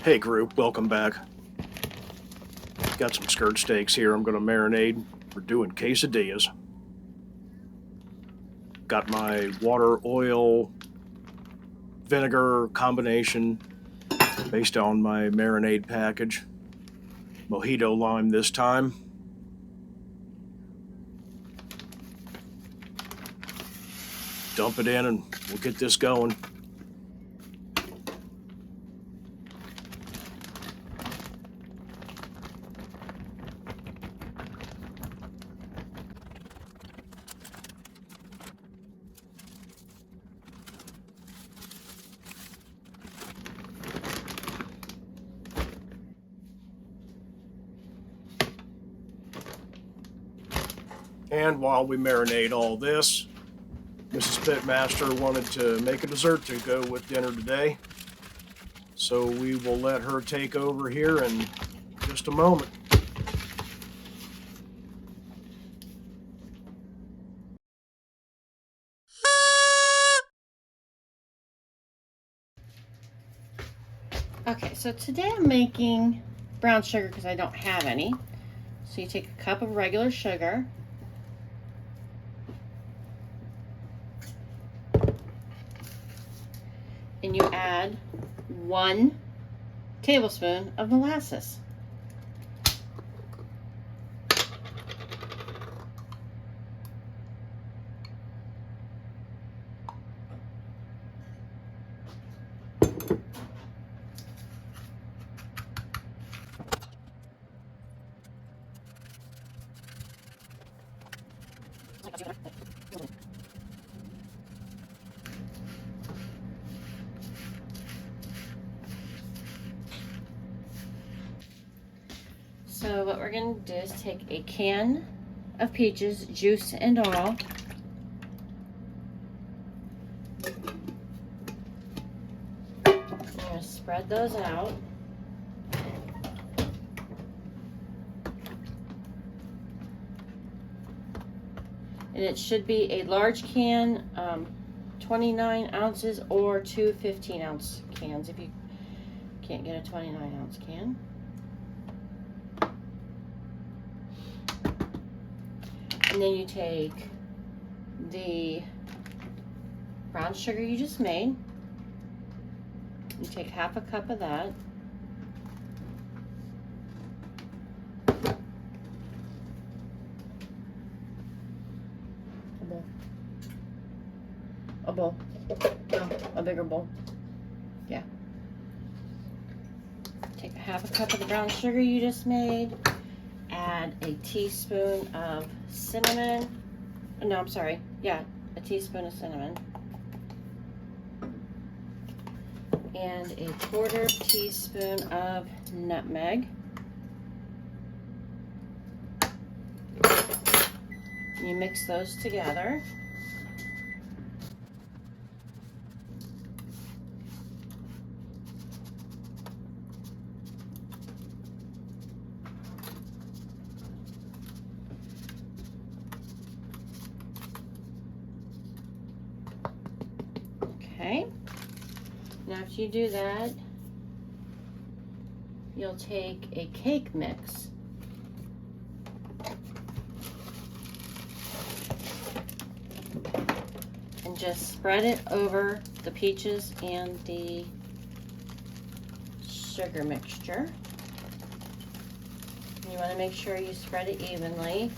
Hey group, welcome back. Got some skirt steaks here I'm gonna marinate. We're doing quesadillas. Got my water, oil, vinegar combination based on my marinade package. Mojito lime this time. Dump it in and we'll get this going. And while we marinate all this, Mrs. Pitmaster wanted to make a dessert to go with dinner today. So we will let her take over here in just a moment. Okay, so today I'm making brown sugar because I don't have any. So you take a cup of regular sugar. And you add 1 tablespoon of molasses. So what we're going to do is take a can of peaches, juice and all. I'm going to spread those out. And it should be a large can, 29 ounces or 2 15-ounce cans if you can't get a 29-ounce can. And then you take the brown sugar you just made. You take half a cup of that. A bowl. No, a bigger bowl. Yeah. Take a half a cup of the brown sugar you just made. Add a teaspoon of cinnamon. No, I'm sorry. Yeah, a teaspoon of cinnamon. And a 1/4 teaspoon of nutmeg. You mix those together. Okay, now after you do that, you'll take a cake mix and just spread it over the peaches and the sugar mixture. And you want to make sure you spread it evenly.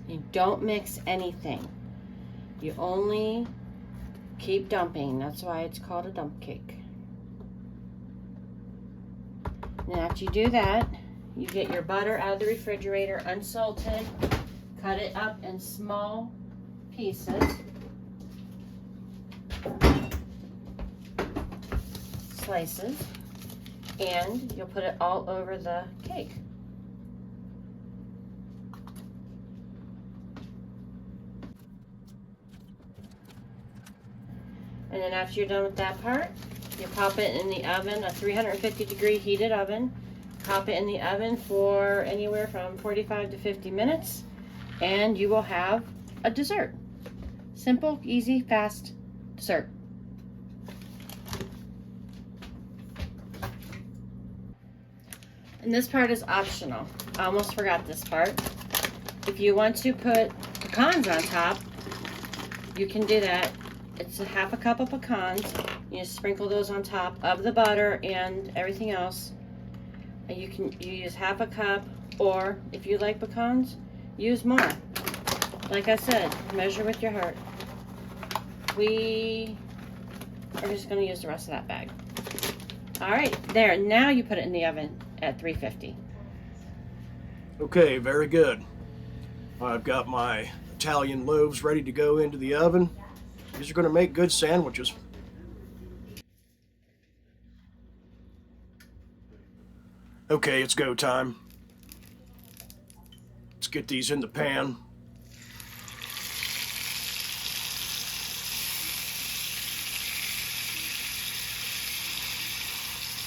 You don't mix anything. You only keep dumping. That's why it's called a dump cake. And after you do that, you get your butter out of the refrigerator, unsalted, cut it up in small pieces. Slices. And you'll put it all over the cake. And then after you're done with that part, You pop it in the oven, a 350-degree heated oven. Pop it in the oven for anywhere from 45 to 50 minutes, and you will have a dessert. Simple, easy, fast dessert. And this part is optional. I almost forgot this part. If you want to put pecans on top, you can do that. It's a half a cup of pecans. You just sprinkle those on top of the butter and everything else. And you use half a cup, or if you like pecans, use more. Like I said, measure with your heart. We are just going to use the rest of that bag. All right, there. Now you put it in the oven at 350. Okay, very good. I've got my Italian loaves ready to go into the oven. These are going to make good sandwiches. Okay, it's go time. Let's get these in the pan.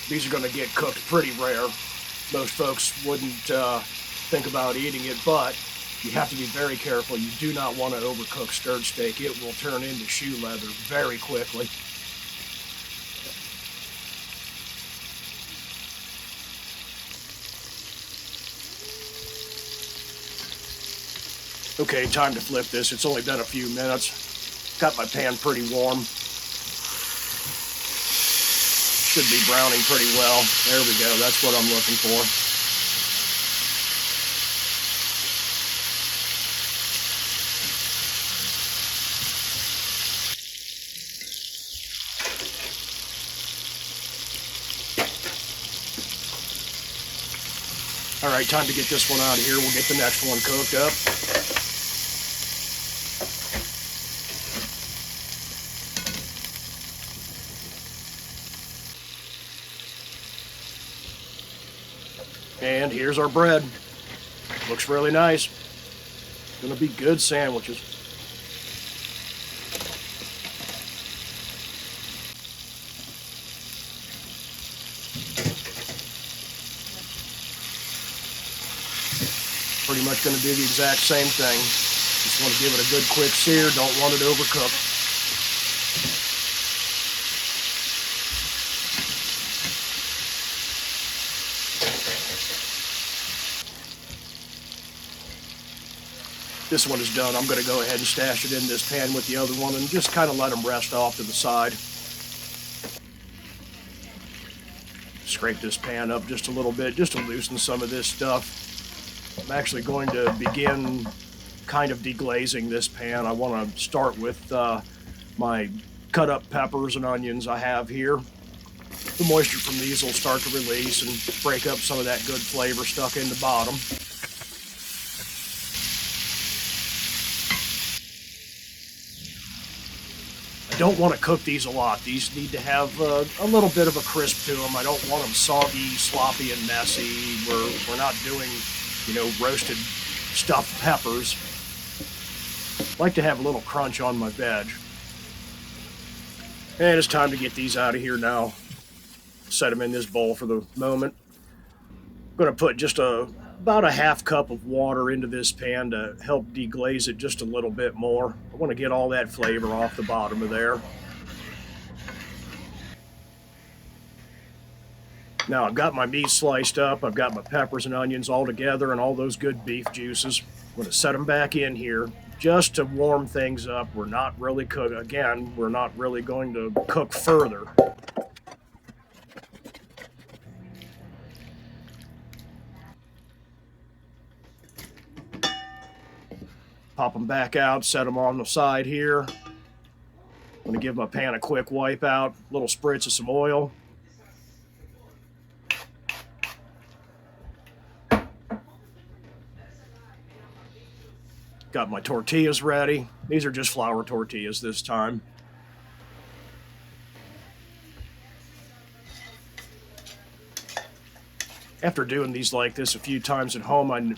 These are going to get cooked pretty rare. Most folks wouldn't think about eating it, but you have to be very careful. You do not want to overcook stirred steak. It will turn into shoe leather very quickly. Okay, time to flip this. It's only been a few minutes. Got my pan pretty warm. Should be browning pretty well. There we go. That's what I'm looking for. All right, time to get this one out of here. We'll get the next one cooked up. And here's our bread. Looks really nice. Gonna be good sandwiches. Pretty much gonna do the exact same thing. Just want to give it a good quick sear. Don't want it overcooked. This one is done. I'm going to go ahead and stash it in this pan with the other one and just kind of let them rest off to the side. Scrape this pan up just a little bit just to loosen some of this stuff. I'm actually going to begin kind of deglazing this pan. I want to start with my cut up peppers and onions I have here. The moisture from these will start to release and break up some of that good flavor stuck in the bottom. I don't want to cook these a lot. These need to have a little bit of a crisp to them. I don't want them soggy, sloppy, and messy. We're not doing, roasted stuffed peppers. I like to have a little crunch on my veg. And it's time to get these out of here now. Set them in this bowl for the moment. I'm going to put just about a half cup of water into this pan to help deglaze it just a little bit more. I want to get all that flavor off the bottom of there. Now I've got my meat sliced up, I've got my peppers and onions all together and all those good beef juices. I'm going to set them back in here just to warm things up. We're not really we're not really going to cook further. Pop them back out, set them on the side here. I'm going to give my pan a quick wipe out, a little spritz of some oil. Got my tortillas ready. These are just flour tortillas this time. After doing these like this a few times at home, I'm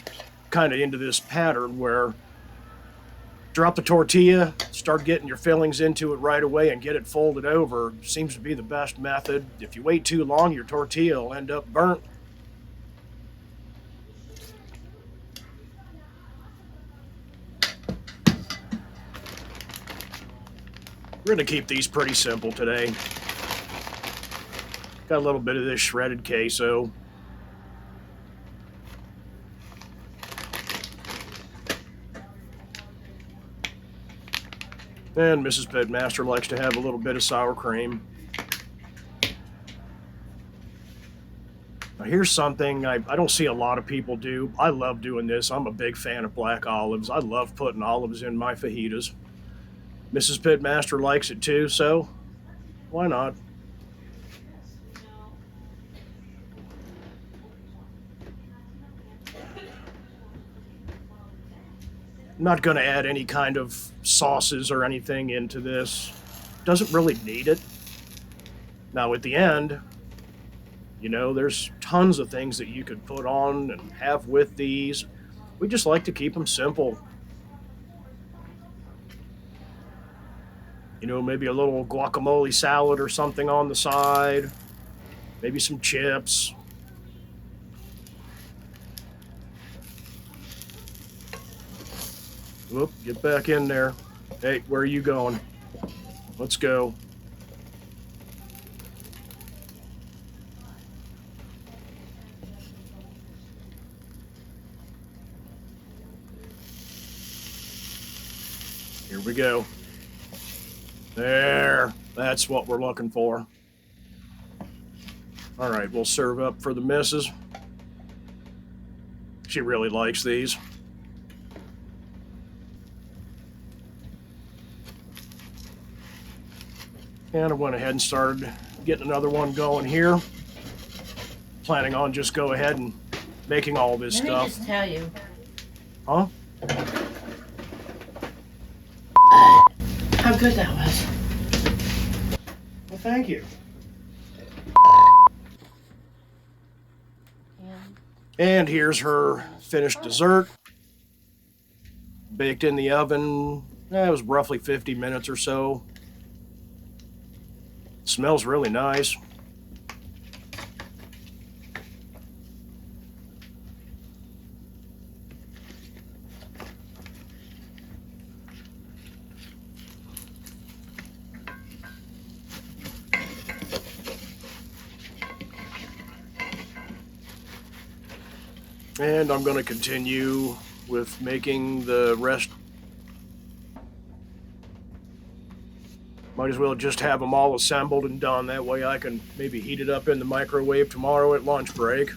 kind of into this pattern where drop the tortilla, start getting your fillings into it right away and get it folded over seems to be the best method. If you wait too long, your tortilla will end up burnt. We're going to keep these pretty simple today. Got a little bit of this shredded queso. And Mrs. Pitmaster likes to have a little bit of sour cream. Now here's something I don't see a lot of people do. I love doing this. I'm a big fan of black olives. I love putting olives in my fajitas. Mrs. Pitmaster likes it too, so why not? I'm not going to add any kind of sauces or anything into this. Doesn't really need it. Now at the end, you know, there's tons of things that you could put on and have with these. We just like to keep them simple. You know, maybe a little guacamole salad or something on the side. Maybe some chips. Whoop, get back in there. Hey, where are you going? Let's go. Here we go. There, that's what we're looking for. All right, we'll serve up for the missus. She really likes these. And I went ahead and started getting another one going here. Planning on just go ahead and making all this stuff. Let me just tell you. Huh? How good that was. Well, thank you. And here's her finished dessert. Baked in the oven. It was roughly 50 minutes or so. Smells really nice. And I'm going to continue with making the rest. Might as well just have them all assembled and done. That way I can maybe heat it up in the microwave tomorrow at lunch break.